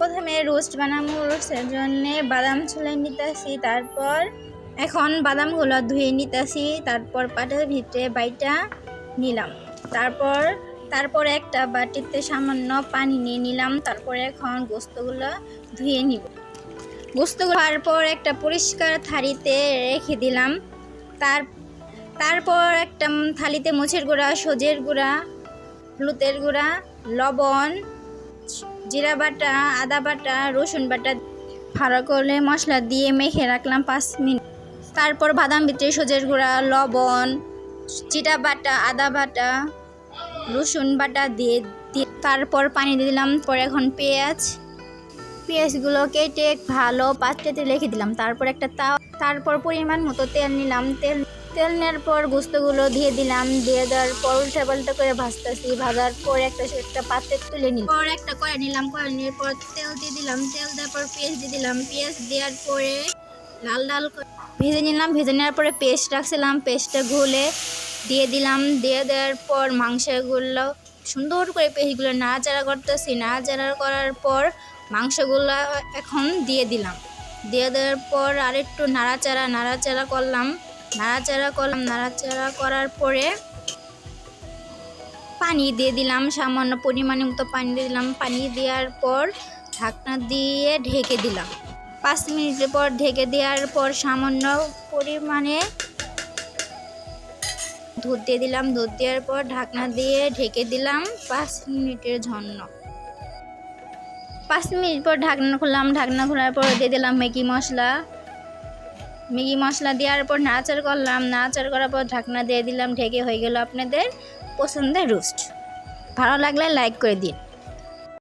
প্রথমে রোস্ট বানাবো। রোস্টের জন্যে বাদাম ছুলে নিতেছি, তারপর এখন বাদামগুলো ধুয়ে নিতেছি, তারপর পাটের ভিতরে বাইটা নিলাম। তারপর একটা বাটিতে সামান্য পানি নিয়ে নিলাম। তারপরে এখন গোস্তগুলো ধুয়ে নিব। গোস্তগুলো তারপর একটা পরিষ্কার থালিতে রেখে দিলাম। তারপর একটা থালিতে মরিচের গুঁড়া, সজের গুঁড়া, হলুদের গুঁড়া, লবণ, জিরা বাটা, আদা বাটা, রসুন বাটা ভালো করে মশলা দিয়ে মেখে রাখলাম 5 মিনিট। তারপর বাদাম ভিতরে সজের গুঁড়া, লবণ, জিরা বাটা, আদা বাটা, রসুন বাটা দিয়ে তারপর পানি দিয়ে দিলাম। পরে এখন পেঁয়াজগুলো কেটে ভালো পাত্রেতে রেখে দিলাম। তারপর পরিমাণ মতো তেল নিলাম। তেল নেওয়ার পর গোস্তগুলো দিয়ে দিলাম। দিয়ে দেওয়ার পর উল্টা পাল্টা করে ভাজতেছি। ভাজার পর একটা পাত্রে তুলে নিলাম। পর একটা কড়াই নিলাম। কড়াই নেওয়ার পর তেল দিয়ে দিলাম। তেল দেওয়ার পর পেঁয়াজ দিয়ে দিলাম। পেঁয়াজ দেওয়ার পরে লাল লাল করে ভেজে নিলাম। ভেজে নেওয়ার পরে পেস্ট রাখছিলাম, পেস্টটা ঘুলে দিয়ে দিলাম। দিয়ে দেওয়ার পর মাংসগুলো সুন্দর করে পেস্টগুলো নাড়াচাড়া করতেছি। নাড়াচাড়া করার পর মাংসগুলো এখন দিয়ে দিলাম। দিয়ে দেওয়ার পর আরেকটু নাড়াচাড়া করলাম। নাড়াচাড়া করার পরে পানি দিয়ে দিলাম। সামান্য পরিমাণে মতো পানি দিয়ে দিলাম। পানি দেওয়ার পর ঢাকনা দিয়ে ঢেকে দিলাম। 5 মিনিটের পর ঢেকে দেওয়ার পর সামান্য পরিমাণে দুধ দিয়ে দিলাম। দুধ দেওয়ার পর ঢাকনা দিয়ে ঢেকে দিলাম 5 মিনিটের জন্য। 5 মিনিট পর ঢাকনা খুললাম। ঢাকনা খোলার পর দিয়ে দিলাম ম্যাগি মশলা দেওয়ার পর নাড়াচাড়া করলাম। নাড়াচাড়া করার পর ঢাকনা দিয়ে দিলাম। ঢেকে হয়ে গেল আপনাদের পছন্দের রোস্ট। ভালো লাগলে লাইক করে দিন।